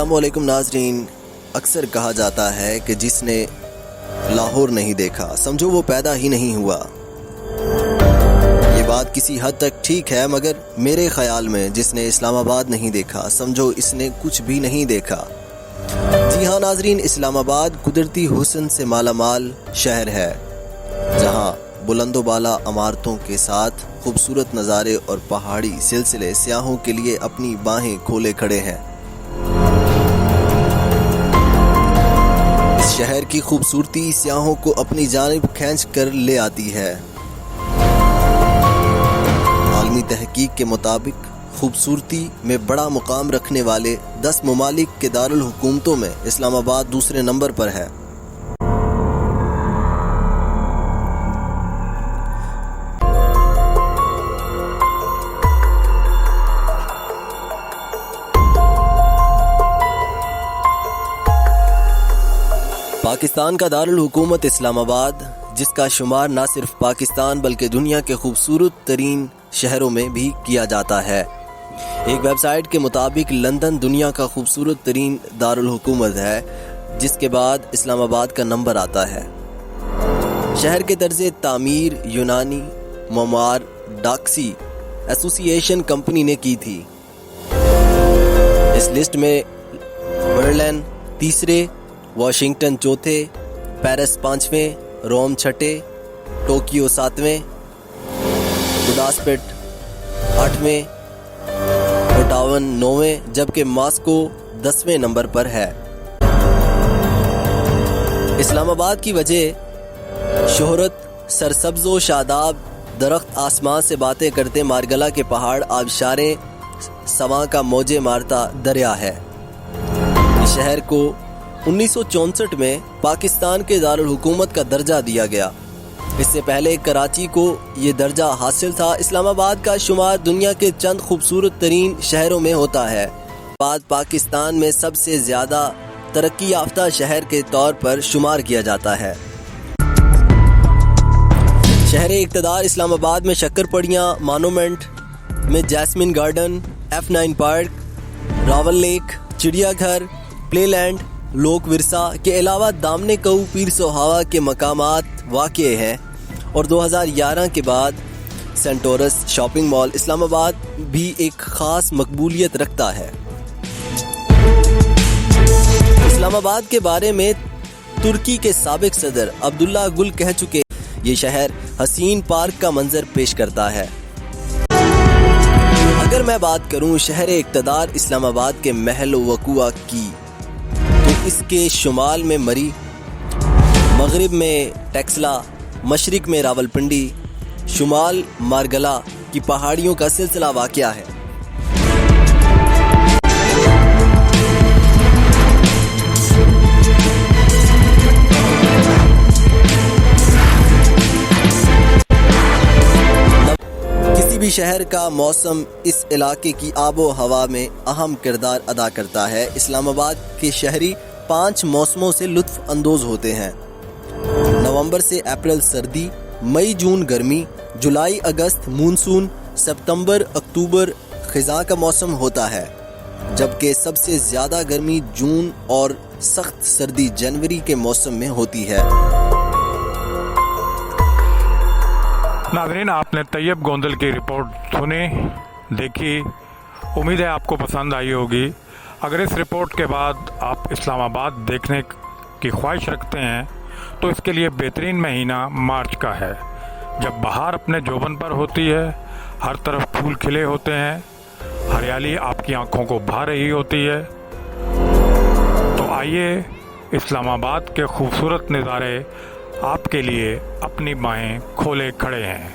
السلام علیکم ناظرین. اکثر کہا جاتا ہے کہ جس نے لاہور نہیں دیکھا سمجھو وہ پیدا ہی نہیں ہوا. یہ بات کسی حد تک ٹھیک ہے، مگر میرے خیال میں جس نے اسلام آباد نہیں دیکھا سمجھو اس نے کچھ بھی نہیں دیکھا. جی ہاں ناظرین، اسلام آباد قدرتی حسن سے مالا مال شہر ہے، جہاں بلند و بالا عمارتوں کے ساتھ خوبصورت نظارے اور پہاڑی سلسلے سیاحوں کے لیے اپنی باہیں کھولے کھڑے ہیں. اس شہر کی خوبصورتی سیاحوں کو اپنی جانب کھینچ کر لے آتی ہے. عالمی تحقیق کے مطابق خوبصورتی میں بڑا مقام رکھنے والے 10 ممالک کے دارالحکومتوں میں اسلام آباد دوسرے نمبر پر ہے. پاکستان کا دارالحکومت اسلام آباد، جس کا شمار نہ صرف پاکستان بلکہ دنیا کے خوبصورت ترین شہروں میں بھی کیا جاتا ہے. ایک ویب سائٹ کے مطابق لندن دنیا کا خوبصورت ترین دارالحکومت ہے، جس کے بعد اسلام آباد کا نمبر آتا ہے. شہر کے طرز تعمیر یونانی معمار ڈاکسی ایسوسی ایشن کمپنی نے کی تھی. اس لسٹ میں برلن تیسرے، واشنگٹن چوتھے، پیرس پانچویں، روم چھٹے، ٹوکیو ساتویں، بڈاسپٹ آٹھویں، اوٹاوا نویں، جبکہ ماسکو 10ویں نمبر پر ہے. اسلام آباد کی وجہ شہرت سرسبز و شاداب درخت، آسمان سے باتیں کرتے مارگلا کے پہاڑ، آبشاریں، سواں کا موجے مارتا دریا ہے. اس شہر کو 1964 میں پاکستان کے دارالحکومت کا درجہ دیا گیا. اس سے پہلے کراچی کو یہ درجہ حاصل تھا. اسلام آباد کا شمار دنیا کے چند خوبصورت ترین شہروں میں ہوتا ہے. بعد پاکستان میں سب سے زیادہ ترقی یافتہ شہر کے طور پر شمار کیا جاتا ہے. شہر اقتدار اسلام آباد میں شکر پڑیاں مانومنٹ میں jasmine garden, F9 park, Rawal lake, چڑیا گھر، پلے لینڈ، لوک ورثہ کے علاوہ دامن کو پیر سوہاوا کے مقامات واقع ہیں. اور 2011 کے بعد سینٹورس شاپنگ مال اسلام آباد بھی ایک خاص مقبولیت رکھتا ہے. اسلام آباد کے بارے میں ترکی کے سابق صدر عبداللہ گل کہہ چکے، یہ شہر حسین پارک کا منظر پیش کرتا ہے. اگر میں بات کروں شہر اقتدار اسلام آباد کے محل وقوع کی، تو اس کے شمال میں مری، مغرب میں ٹیکسلا، مشرق میں راولپنڈی، شمال مارگلا کی پہاڑیوں کا سلسلہ واقع ہے. کسی بھی شہر کا موسم اس علاقے کی آب و ہوا میں اہم کردار ادا کرتا ہے. اسلام آباد کے شہری 5 موسموں سے لطف اندوز ہوتے ہیں. نومبر سے اپریل سردی، مئی جون گرمی، جولائی اگست مونسون، ستمبر اکتوبر خزاں کا موسم ہوتا ہے، جبکہ سب سے زیادہ گرمی جون اور سخت سردی جنوری کے موسم میں ہوتی ہے. ناظرین، آپ نے طیب گوندل کی رپورٹ سنی، دیکھی، امید ہے آپ کو پسند آئی ہوگی. اگر اس رپورٹ کے بعد آپ اسلام آباد دیکھنے کی خواہش رکھتے ہیں تو اس کے لیے بہترین مہینہ مارچ کا ہے، جب بہار اپنے جوبن پر ہوتی ہے، ہر طرف پھول کھلے ہوتے ہیں، ہریالی آپ کی آنکھوں کو بھا رہی ہوتی ہے. تو آئیے اسلام آباد کے خوبصورت نظارے آپ کے لیے اپنی باہیں کھولے کھڑے ہیں.